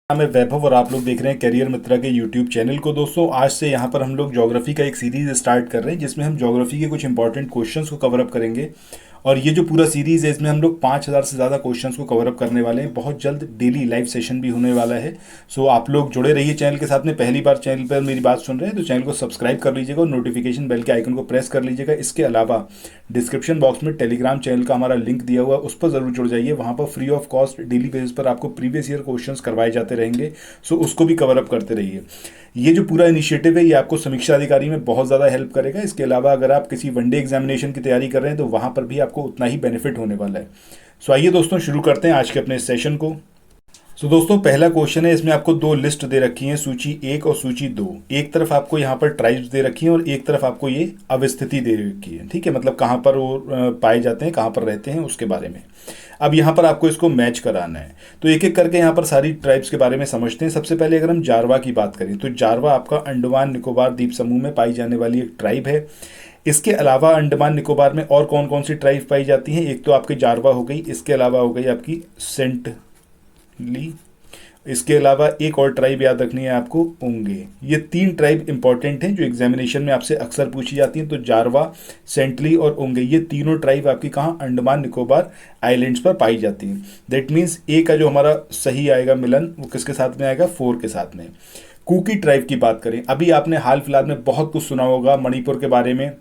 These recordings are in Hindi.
नाम है वैभव और आप लोग देख रहे हैं करियर मित्रा के यूट्यूब चैनल को। दोस्तों आज से यहाँ पर हम लोग ज्योग्राफी का एक सीरीज स्टार्ट कर रहे हैं जिसमें हम ज्योग्राफी के कुछ इंपॉर्टेंट क्वेश्चंस को कवर अप करेंगे। और ये जो पूरा सीरीज है इसमें हम लोग 5000 से ज़्यादा क्वेश्चंस को कवर अप करने वाले हैं। बहुत जल्द डेली लाइव सेशन भी होने वाला है। सो आप लोग जुड़े रहिए चैनल के साथ में। पहली बार चैनल पर मेरी बात सुन रहे हैं तो चैनल को सब्सक्राइब कर लीजिएगा और नोटिफिकेशन बेल के आइकन को प्रेस कर लीजिएगा। इसके अलावा डिस्क्रिप्शन बॉक्स में टेलीग्राम चैनल का हमारा लिंक दिया हुआ है, उस पर जरूर जुड़ जाइए। वहाँ पर free of cost daily basis पर आपको प्रीवियस ईयर क्वेश्चंस करवाए जाते रहेंगे। सो उसको भी कवर अप करते रहिए। ये जो पूरा इनिशिएटिव है ये आपको समीक्षा अधिकारी में बहुत ज़्यादा हेल्प करेगा। इसके अलावा अगर आप किसी वनडे एग्जामिनेशन की तैयारी कर रहे हैं तो वहाँ पर भी आपको उतना ही बेनिफिट होने वाला है। सो आइए दोस्तों शुरू करते हैं आज के अपने सेशन को। सो दोस्तों पहला क्वेश्चन है, इसमें आपको दो लिस्ट दे रखी है, सूची 1 और सूची 2। एक तरफ आपको यहाँ पर ट्राइब्स दे रखी हैं और एक तरफ आपको ये अवस्थिति दे रखी है। ठीक है, मतलब कहाँ पर वो पाए जाते हैं, कहाँ पर रहते हैं, उसके बारे में। अब यहाँ पर आपको इसको मैच कराना है तो एक एक करके यहाँ पर सारी ट्राइब्स के बारे में समझते हैं। सबसे पहले अगर हम जारवा की बात करें तो जारवा आपका अंडमान निकोबार द्वीप समूह में पाई जाने वाली एक ट्राइब है। इसके अलावा अंडमान निकोबार में और कौन कौन सी ट्राइब पाई जाती हैं? एक तो आपकी जारवा हो गई, इसके अलावा हो गई आपकी सेंटली, इसके अलावा एक और ट्राइब याद रखनी है आपको, ओंगे। ये 3 ट्राइब इंपॉर्टेंट हैं जो एग्जामिनेशन में आपसे अक्सर पूछी जाती हैं। तो जारवा, सेंटली और ओंगे ये तीनों ट्राइब आपकी कहाँ? अंडमान निकोबार आइलैंड्स पर पाई जाती हैं। दैट मीन्स ए का जो हमारा सही आएगा मिलन वो किसके साथ में आएगा? 4 के साथ में। कुकी ट्राइब की बात करें, अभी आपने हाल फिलहाल में बहुत कुछ सुना होगा मणिपुर के बारे में।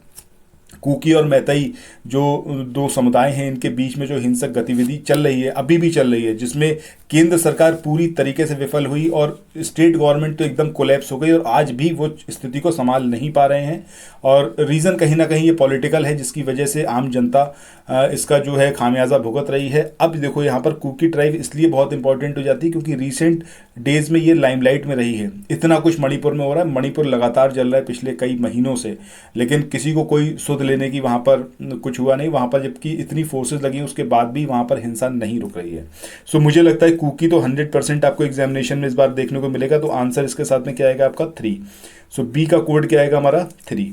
कुकी और मैतई जो दो समुदाय हैं इनके बीच में जो हिंसक गतिविधि चल रही है, अभी भी चल रही है, जिसमें केंद्र सरकार पूरी तरीके से विफल हुई और स्टेट गवर्नमेंट तो एकदम कोलैप्स हो गई और आज भी वो स्थिति को संभाल नहीं पा रहे हैं। और रीज़न कहीं ना कहीं ये पॉलिटिकल है जिसकी वजह से आम जनता इसका जो है खामियाजा भुगत रही है। अब देखो यहाँ पर कुकी ट्राइब इसलिए बहुत इंपॉर्टेंट हो जाती है क्योंकि रिसेंट डेज में ये लाइमलाइट में रही है। इतना कुछ मणिपुर में हो रहा है, मणिपुर लगातार जल रहा है पिछले कई महीनों से, लेकिन किसी को कोई सुध लेने की वहाँ पर कुछ हुआ नहीं। वहाँ पर जबकि इतनी फोर्सेस लगी हैं उसके बाद भी वहाँ पर हिंसा नहीं रुक रही है। सो मुझे लगता है कुकी तो 100% आपको एग्जामिनेशन में इस बार देखने को मिलेगा। तो आंसर इसके साथ में क्या आएगा आपका? 3। सो बी का कोड क्या आएगा हमारा? 3।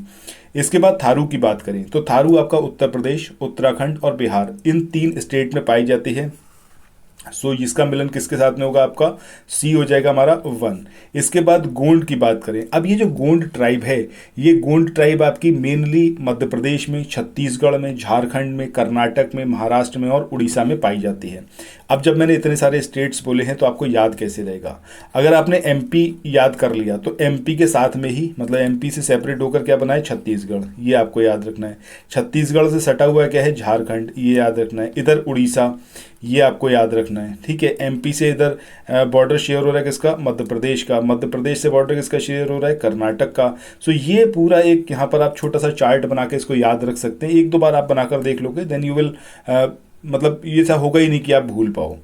इसके बाद थारू की बात करें तो थारू आपका उत्तर प्रदेश, उत्तराखंड और बिहार इन 3 स्टेट में पाई जाती है। सो इसका मिलन किसके साथ में होगा? आपका सी हो जाएगा हमारा 1। इसके बाद गोंड की बात करें, अब ये जो गोंड ट्राइब है ये गोंड ट्राइब आपकी मेनली मध्य प्रदेश में, छत्तीसगढ़ में, झारखंड में, कर्नाटक में, महाराष्ट्र में और उड़ीसा में पाई जाती है। अब जब मैंने इतने सारे स्टेट्स बोले हैं तो आपको याद कैसे रहेगा? अगर आपने एमपी याद कर लिया तो एमपी के साथ में ही, मतलब एमपी से सेपरेट होकर क्या बना है? छत्तीसगढ़, ये आपको याद रखना है। छत्तीसगढ़ से सटा हुआ क्या है? झारखंड, ये याद रखना है। इधर उड़ीसा, ये आपको याद रखना है। ठीक है, एमपी से इधर बॉर्डर शेयर हो रहा है किसका? मध्य प्रदेश का। मध्य प्रदेश से बॉर्डर किसका शेयर हो रहा है? कर्नाटक का। सो ये पूरा एक यहाँ पर आप छोटा सा चार्ट बना के इसको याद रख सकते हैं। 1-2 बार आप बनाकर देख लोगे देन यू विल, मतलब ये ऐसा होगा ही नहीं कि आप भूल पाओ।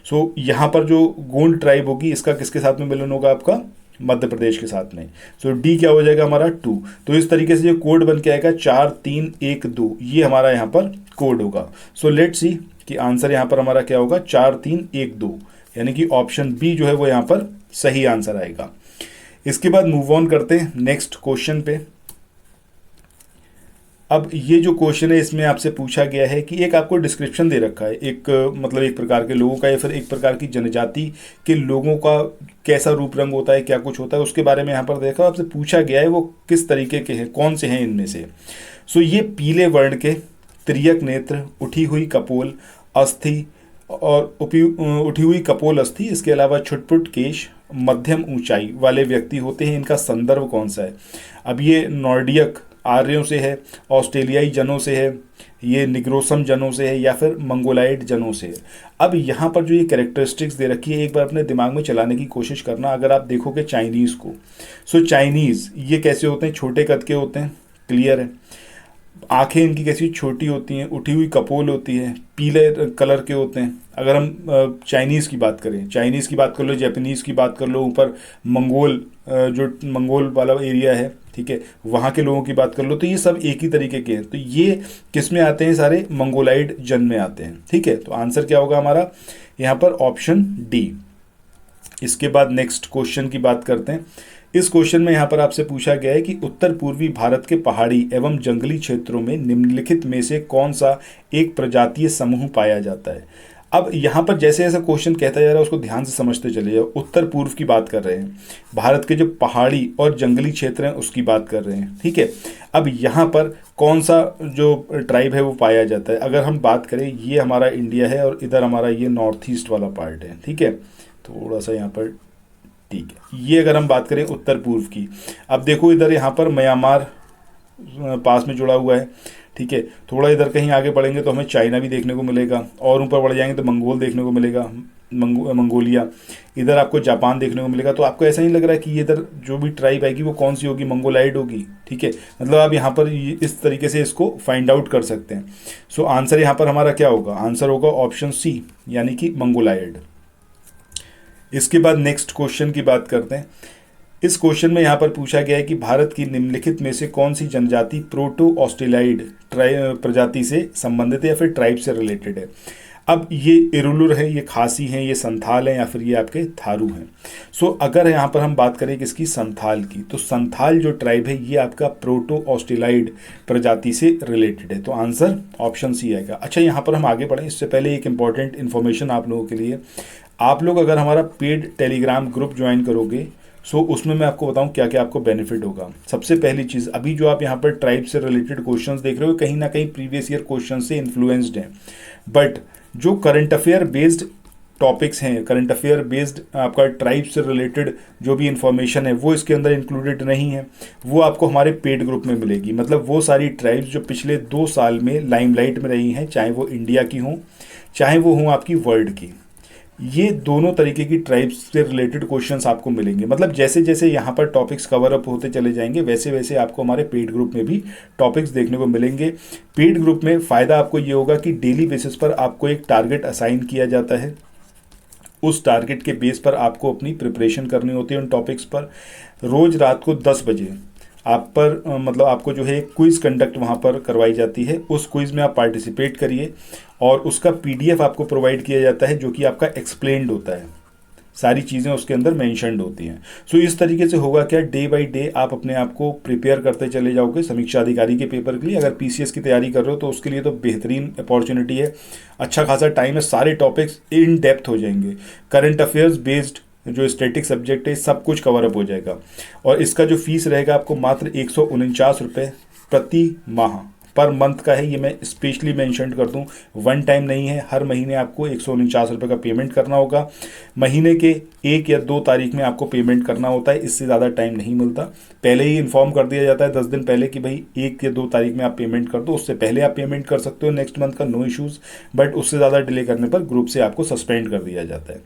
सो यहाँ पर जो गोंड ट्राइब होगी इसका किसके साथ में मिलन होगा? आपका मध्य प्रदेश के साथ में। सो डी क्या हो जाएगा हमारा? 2। तो इस तरीके से जो कोड बन के आएगा 4 3 1 2, ये हमारा यहाँ पर कोड होगा। सो लेट्स सी कि आंसर यहाँ पर हमारा क्या होगा? 4 3 1 2, यानी कि ऑप्शन बी जो है वो यहाँ पर सही आंसर आएगा। इसके बाद मूव ऑन करते हैं नेक्स्ट क्वेश्चन पे। अब ये जो क्वेश्चन है इसमें आपसे पूछा गया है कि एक आपको डिस्क्रिप्शन दे रखा है, एक मतलब एक प्रकार के लोगों का या फिर एक प्रकार की जनजाति के लोगों का कैसा रूप रंग होता है, क्या कुछ होता है, उसके बारे में यहाँ पर देखा आपसे पूछा गया है वो किस तरीके के हैं, कौन से हैं इनमें से। सो ये पीले वर्ण के, तिर्यक नेत्र, उठी हुई कपोल, अस्थि और उठी हुई कपोल अस्थि, इसके अलावा छुटपुट केश, मध्यम ऊंचाई वाले व्यक्ति होते हैं। इनका संदर्भ कौन सा है? अब ये नॉर्डियक आर्यों से है, ऑस्ट्रेलियाई जनों से है, ये निग्रोसम जनों से है या फिर मंगोलाइड जनों से है। अब यहाँ पर जो ये कैरेक्टरिस्टिक्स दे रखी है एक बार अपने दिमाग में चलाने की कोशिश करना। अगर आप देखोगे चाइनीज़ को, सो चाइनीज़ ये कैसे होते हैं? छोटे कद के होते हैं, क्लियर है। आंखें इनकी कैसी छोटी होती हैं, उठी हुई कपोल होती है, पीले कलर के होते हैं। अगर हम चाइनीज़ की बात करें, चाइनीज़ की बात कर लो, जापानीज़ की बात कर लो, ऊपर मंगोल जो मंगोल वाला एरिया है, ठीक है, वहाँ के लोगों की बात कर लो, तो ये सब एक ही तरीके के हैं। तो ये किस में आते हैं? सारे मंगोलाइड जन में आते हैं। ठीक है, तो आंसर क्या होगा हमारा यहाँ पर? Option D. इसके बाद नेक्स्ट क्वेश्चन की बात करते हैं। इस क्वेश्चन में यहाँ पर आपसे पूछा गया है कि उत्तर पूर्वी भारत के पहाड़ी एवं जंगली क्षेत्रों में निम्नलिखित में से कौन सा एक प्रजातीय समूह पाया जाता है? अब यहाँ पर जैसे जैसे क्वेश्चन कहता जा रहा है उसको ध्यान से समझते चले जाओ। उत्तर पूर्व की बात कर रहे हैं, भारत के जो पहाड़ी और जंगली क्षेत्र हैं उसकी बात कर रहे हैं, ठीक है। अब यहाँ पर कौन सा जो ट्राइब है वो पाया जाता है, अगर हम बात करें ये हमारा इंडिया है और इधर हमारा ये नॉर्थ ईस्ट वाला पार्ट है, ठीक है। थोड़ा सा यहाँ पर, ठीक है, ये अगर हम बात करें उत्तर पूर्व की, अब देखो इधर यहाँ पर म्यांमार पास में जुड़ा हुआ है, ठीक है। थोड़ा इधर कहीं आगे बढ़ेंगे तो हमें चाइना भी देखने को मिलेगा, और ऊपर बढ़ जाएंगे तो मंगोल देखने को मिलेगा, मंगोलिया, इधर आपको जापान देखने को मिलेगा। तो आपको ऐसा नहीं लग रहा है कि ये इधर जो भी ट्राइब आएगी वो कौन सी होगी, मंगोलाइड होगी, ठीक है। मतलब आप यहाँ पर इस तरीके से इसको फाइंड आउट कर सकते हैं। सो आंसर यहाँ पर हमारा क्या होगा, आंसर होगा ऑप्शन सी, यानी कि मंगोलाइड। इसके बाद नेक्स्ट क्वेश्चन की बात करते हैं। इस क्वेश्चन में यहाँ पर पूछा गया है कि भारत की निम्नलिखित में से कौन सी जनजाति प्रोटो ऑस्ट्रेलाइड प्रजाति से संबंधित है या फिर ट्राइब से रिलेटेड है। अब ये इरुलुर है, ये खासी हैं, ये संथाल हैं, या फिर ये आपके थारू हैं। सो अगर यहाँ पर हम बात करें किसकी, संथाल की, तो संथाल जो ट्राइब है ये आपका प्रोटो ऑस्ट्रेलाइड प्रजाति से रिलेटेड है। तो आंसर ऑप्शन सी आएगा। अच्छा, यहाँ पर हम आगे बढ़ें इससे पहले एक इंपॉर्टेंट इन्फॉर्मेशन आप लोगों के लिए। आप लोग अगर हमारा पेड टेलीग्राम ग्रुप ज्वाइन करोगे सो उसमें मैं आपको बताऊं क्या क्या आपको बेनिफिट होगा। सबसे पहली चीज़, अभी जो आप यहाँ पर ट्राइब से रिलेटेड क्वेश्चंस देख रहे हो कहीं ना कहीं प्रीवियस ईयर क्वेश्चन से इन्फ्लुएंस्ड हैं, बट जो करंट अफेयर बेस्ड टॉपिक्स हैं, करंट अफेयर बेस्ड आपका ट्राइब से रिलेटेड जो भी इंफॉर्मेशन है वो इसके अंदर इंक्लूडेड नहीं है, वो आपको हमारे पेड ग्रुप में मिलेगी। मतलब वो सारी ट्राइब्स जो पिछले 2 साल में लाइमलाइट में रही हैं, चाहे वो इंडिया की हों चाहे वो हों आपकी वर्ल्ड की, ये दोनों तरीके की ट्राइब्स से रिलेटेड क्वेश्चंस आपको मिलेंगे। मतलब जैसे जैसे यहाँ पर टॉपिक्स कवर अप होते चले जाएंगे वैसे वैसे आपको हमारे पेड ग्रुप में भी टॉपिक्स देखने को मिलेंगे। पेड ग्रुप में फ़ायदा आपको ये होगा कि डेली बेसिस पर आपको एक टारगेट असाइन किया जाता है, उस टारगेट के बेस पर आपको अपनी प्रिपरेशन करनी होती है उन टॉपिक्स पर। रोज़ रात को 10 बजे आप पर मतलब आपको जो है क्विज़ कंडक्ट वहाँ पर करवाई जाती है, उस क्विज़ में आप पार्टिसिपेट करिए और उसका पीडीएफ आपको प्रोवाइड किया जाता है जो कि आपका एक्सप्लेन्ड होता है, सारी चीज़ें उसके अंदर मेंशन्ड होती हैं। सो इस तरीके से होगा क्या, डे बाय डे आप अपने आप को प्रिपेयर करते चले जाओगे समीक्षा अधिकारी के पेपर के लिए। अगर पीसीएस की तैयारी कर रहे हो तो उसके लिए तो बेहतरीन अपॉर्चुनिटी है, अच्छा खासा टाइम है, सारे टॉपिक्स इन डेप्थ हो जाएंगे, करंट अफेयर्स बेस्ड जो स्टैटिक सब्जेक्ट है सब कुछ कवर अप हो जाएगा। और इसका जो फीस रहेगा आपको मात्र 149 रुपये प्रति माह, पर मंथ का है, ये मैं स्पेशली मेंशन कर दूं, वन टाइम नहीं है, हर महीने आपको 149 रुपये का पेमेंट करना होगा। महीने के 1 या 2 तारीख में आपको पेमेंट करना होता है, इससे ज़्यादा टाइम नहीं मिलता। पहले ही इन्फॉर्म कर दिया जाता है 10 दिन पहले कि भाई 1 या 2 तारीख में आप पेमेंट कर दो, उससे पहले आप पेमेंट कर सकते हो नेक्स्ट मंथ का, नो इश्यूज़। बट उससे ज़्यादा डिले करने पर ग्रुप से आपको सस्पेंड कर दिया जाता है।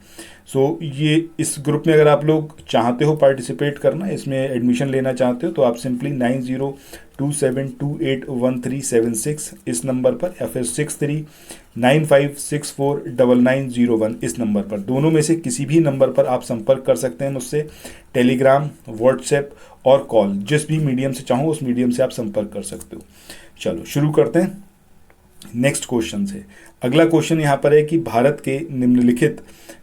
सो ये इस ग्रुप में अगर आप लोग चाहते हो पार्टिसिपेट करना, इसमें एडमिशन लेना चाहते हो तो आप सिंपली 9027281376 इस नंबर पर, या फिर 6395649901 इस नंबर पर, दोनों में से किसी भी नंबर पर आप संपर्क कर सकते हैं मुझसे। टेलीग्राम, व्हाट्सएप और कॉल, जिस भी मीडियम से चाहो उस मीडियम से आप संपर्क कर सकते हो। चलो शुरू करते हैं नेक्स्ट क्वेश्चन से। अगला क्वेश्चन यहाँ पर है कि भारत के निम्नलिखित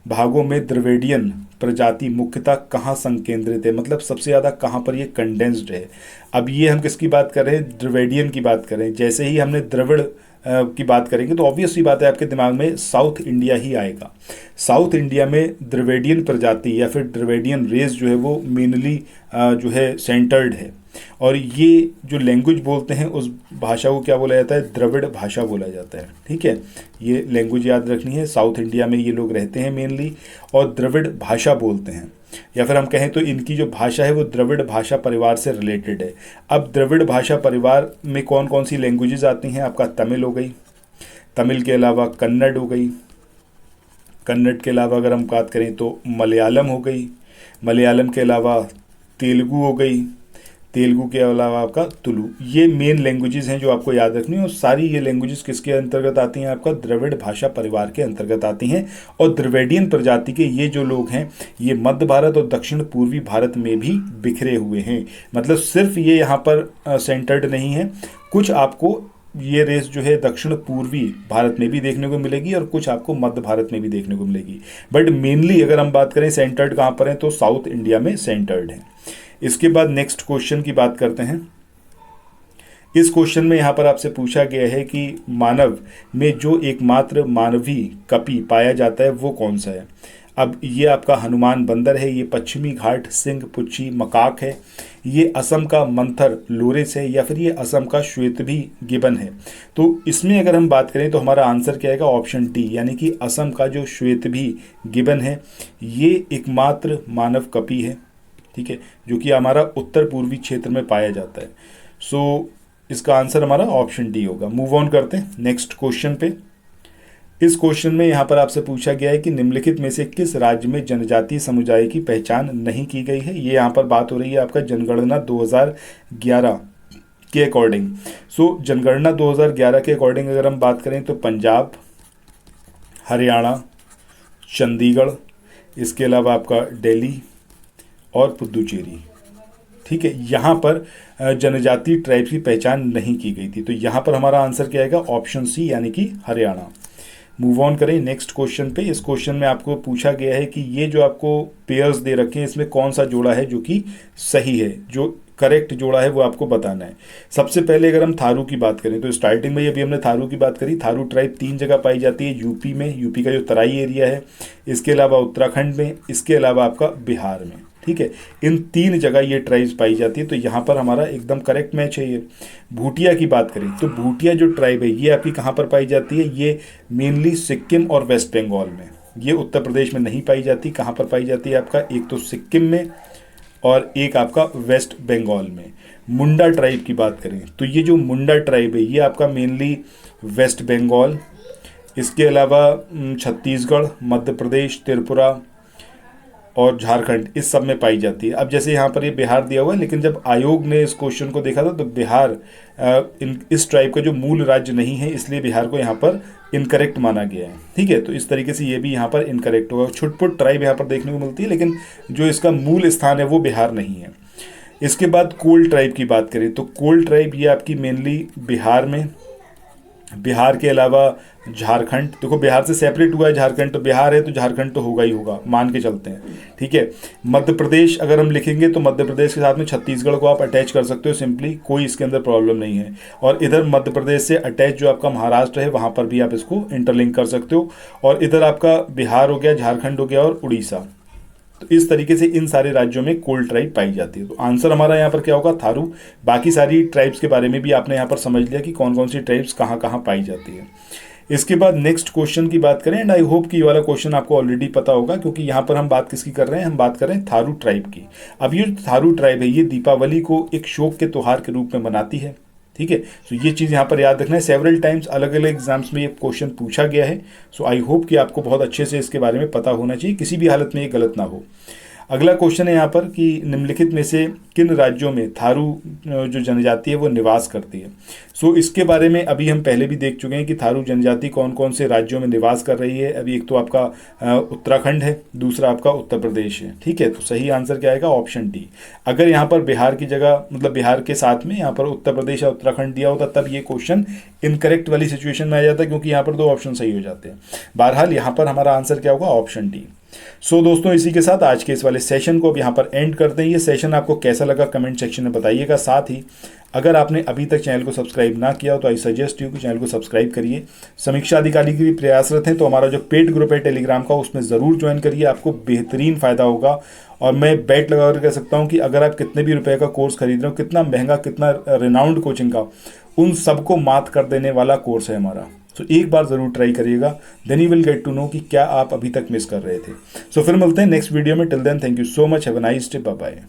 भागों में द्रविडियन प्रजाति मुख्यतः कहाँ संकेंद्रित है, मतलब सबसे ज़्यादा कहाँ पर ये कंडेंस्ड है। अब ये हम किसकी बात कर रहे हैं, द्रविडियन की बात करें। जैसे ही हमने द्रविड़ की बात करेंगे तो ऑब्वियस सी बात है आपके दिमाग में साउथ इंडिया ही आएगा। साउथ इंडिया में द्रविडियन प्रजाति या फिर द्रविडियन रेस जो है वो मेनली जो है सेंटर्ड है, और ये जो लैंग्वेज बोलते हैं उस भाषा को क्या बोला जाता है, द्रविड़ भाषा बोला जाता है। ठीक है, ये लैंग्वेज याद रखनी है। साउथ इंडिया में ये लोग रहते हैं मेनली और द्रविड़ भाषा बोलते हैं, या फिर हम कहें तो इनकी जो भाषा है वो द्रविड़ भाषा परिवार से रिलेटेड है। अब द्रविड़ भाषा परिवार में कौन कौन सी लैंग्वेजेस आती हैं, आपका तमिल हो गई, तमिल के अलावा कन्नड़ हो गई, कन्नड़ के अलावा अगर हम बात करें तो मलयालम हो गई, मलयालम के अलावा तेलुगु हो गई, तेलुगु के अलावा आपका तुलु। ये मेन लैंग्वेजेस हैं जो आपको याद रखनी है, और सारी ये लैंग्वेजेस किसके अंतर्गत आती हैं, आपका द्रविड़ भाषा परिवार के अंतर्गत आती हैं। और द्रविडियन प्रजाति के ये जो लोग हैं ये मध्य भारत और दक्षिण पूर्वी भारत में भी बिखरे हुए हैं। मतलब सिर्फ ये यहाँ पर सेंटर्ड नहीं है, कुछ आपको ये रेस जो है दक्षिण पूर्वी भारत में भी देखने को मिलेगी और कुछ आपको मध्य भारत में भी देखने को मिलेगी। बट मेनली अगर हम बात करें सेंटर्ड कहाँ पर है तो साउथ इंडिया में सेंटर्ड है। इसके बाद नेक्स्ट क्वेश्चन की बात करते हैं। इस क्वेश्चन में यहाँ पर आपसे पूछा गया है कि मानव में जो एकमात्र मानवीय कपि पाया जाता है वो कौन सा है। अब ये आपका हनुमान बंदर है, ये पश्चिमी घाट सिंह पुच्छी मकाक है, ये असम का मंथर लोरिस है, या फिर ये असम का श्वेतभी गिबन है। तो इसमें अगर हम बात करें तो हमारा आंसर क्या आएगा, ऑप्शन डी, यानी कि असम का जो श्वेतभी गिबन है ये एकमात्र मानव कपि है, ठीक है, जो कि हमारा उत्तर पूर्वी क्षेत्र में पाया जाता है। सो इसका आंसर हमारा ऑप्शन डी होगा। मूव ऑन करते हैं नेक्स्ट क्वेश्चन पे। इस क्वेश्चन में यहाँ पर आपसे पूछा गया है कि निम्नलिखित में से किस राज्य में जनजातीय समुदाय की पहचान नहीं की गई है। ये यहाँ पर बात हो रही है आपका जनगणना 2011 के अकॉर्डिंग। सो जनगणना 2011 के अकॉर्डिंग अगर हम बात करें तो पंजाब, हरियाणा, चंडीगढ़, इसके अलावा आपका दिल्ली और पुदुचेरी, ठीक है, यहाँ पर जनजातीय ट्राइब्स की पहचान नहीं की गई थी। तो यहाँ पर हमारा आंसर क्या आएगा, ऑप्शन सी, यानी कि हरियाणा। मूव ऑन करें नेक्स्ट क्वेश्चन पे। इस क्वेश्चन में आपको पूछा गया है कि ये जो आपको पेयर्स दे रखे हैं इसमें कौन सा जोड़ा है जो कि सही है, जो करेक्ट जोड़ा है वो आपको बताना है। सबसे पहले अगर हम थारू की बात करें तो स्टार्टिंग में अभी हमने थारू की बात करी। थारू ट्राइब 3 जगह पाई जाती है, यूपी में, यूपी का जो तराई एरिया है, इसके अलावा उत्तराखंड में, इसके अलावा आपका बिहार में, ठीक है, इन 3 जगह ये ट्राइब्स पाई जाती है। तो यहाँ पर हमारा एकदम करेक्ट मैच है ये। भूटिया की बात करें तो भूटिया जो ट्राइब है ये आपकी कहाँ पर पाई जाती है, ये मेनली सिक्किम और वेस्ट बंगाल में, ये उत्तर प्रदेश में नहीं पाई जाती। कहाँ पर पाई जाती है आपका, एक तो सिक्किम में और एक आपका वेस्ट बंगाल में। मुंडा ट्राइब की बात करें तो ये जो मुंडा ट्राइब है ये आपका मेनली वेस्ट बंगाल, इसके अलावा छत्तीसगढ़, मध्य प्रदेश, त्रिपुरा और झारखंड, इस सब में पाई जाती है। अब जैसे यहाँ पर ये बिहार दिया हुआ है, लेकिन जब आयोग ने इस क्वेश्चन को देखा था तो बिहार इस ट्राइब का जो मूल राज्य नहीं है, इसलिए बिहार को यहाँ पर इनकरेक्ट माना गया है, ठीक है। तो इस तरीके से ये भी यहाँ पर इनकरेक्ट होगा। छुटपुट ट्राइब यहाँ पर देखने को मिलती है, लेकिन जो इसका मूल स्थान है वो बिहार नहीं है। इसके बाद कोल ट्राइब की बात करें तो कोल ट्राइब ये आपकी मेनली बिहार में, बिहार के अलावा झारखंड, देखो बिहार से सेपरेट हुआ है झारखंड, तो बिहार है तो झारखंड तो होगा ही होगा, मान के चलते हैं, ठीक है। मध्य प्रदेश अगर हम लिखेंगे तो मध्य प्रदेश के साथ में छत्तीसगढ़ को आप अटैच कर सकते हो सिंपली, कोई इसके अंदर प्रॉब्लम नहीं है। और इधर मध्य प्रदेश से अटैच जो आपका महाराष्ट्र है वहाँ पर भी आप इसको इंटरलिंक कर सकते हो। और इधर आपका बिहार हो गया, झारखंड हो गया और उड़ीसा। तो इस तरीके से इन सारे राज्यों में कोल ट्राइब पाई जाती है। तो आंसर हमारा यहाँ पर क्या होगा, थारू। बाकी सारी ट्राइब्स के बारे में भी आपने यहाँ पर समझ लिया कि कौन कौन सी ट्राइब्स कहाँ कहाँ पाई जाती है। इसके बाद नेक्स्ट क्वेश्चन की बात करें, एंड आई होप कि ये वाला क्वेश्चन आपको ऑलरेडी पता होगा, क्योंकि यहाँ पर हम बात किसकी कर रहे हैं, हम बात कर रहे हैं थारू ट्राइब की। अब ये थारू ट्राइब है ये दीपावली को एक शोक के त्योहार के रूप में मनाती है, ठीक है। सो ये चीज़ यहाँ पर याद रखना है। सेवरल टाइम्स अलग अलग एग्जाम्स में ये क्वेश्चन पूछा गया है। सो आई होप कि आपको बहुत अच्छे से इसके बारे में पता होना चाहिए, किसी भी हालत में ये गलत ना हो। अगला क्वेश्चन है यहाँ पर कि निम्नलिखित में से किन राज्यों में थारू जो जनजाति है वो निवास करती है। सो इसके बारे में अभी हम पहले भी देख चुके हैं कि थारू जनजाति कौन कौन से राज्यों में निवास कर रही है। अभी एक तो आपका उत्तराखंड है, दूसरा आपका उत्तर प्रदेश है, ठीक है। तो सही आंसर क्या आएगा, ऑप्शन डी। अगर यहाँ पर बिहार की जगह, मतलब बिहार के साथ में यहाँ पर उत्तर प्रदेश या उत्तराखंड दिया होता तब ये क्वेश्चन इनकरेक्ट वाली सिचुएशन में आ जाता, क्योंकि यहाँ पर 2 ऑप्शन सही हो जाते हैं। बहरहाल यहाँ पर हमारा आंसर क्या होगा, ऑप्शन डी। सो दोस्तों इसी के साथ आज के इस वाले सेशन को अब यहाँ पर एंड करते हैं। ये सेशन आपको कैसा लगा कमेंट सेक्शन में बताइएगा। साथ ही अगर आपने अभी तक चैनल को सब्सक्राइब ना किया हो तो आई सजेस्ट यू कि चैनल को सब्सक्राइब करिए। समीक्षा अधिकारी के भी प्रयासरत हैं, तो हमारा जो पेड ग्रुप है टेलीग्राम का उसमें ज़रूर ज्वाइन करिए, आपको बेहतरीन फ़ायदा होगा। और मैं बैट लगा कर कह सकता हूँ कि अगर आप कितने भी रुपए का कोर्स खरीद रहे हो, कितना महंगा, कितना रिनाउंड कोचिंग का, उन सबको मात कर देने वाला कोर्स है हमारा। सो एक बार ज़रूर ट्राई करिएगा, then you will get to know कि क्या आप अभी तक मिस कर रहे थे। सो फिर मिलते हैं नेक्स्ट वीडियो में। Till then thank you so much, have a nice day, bye bye.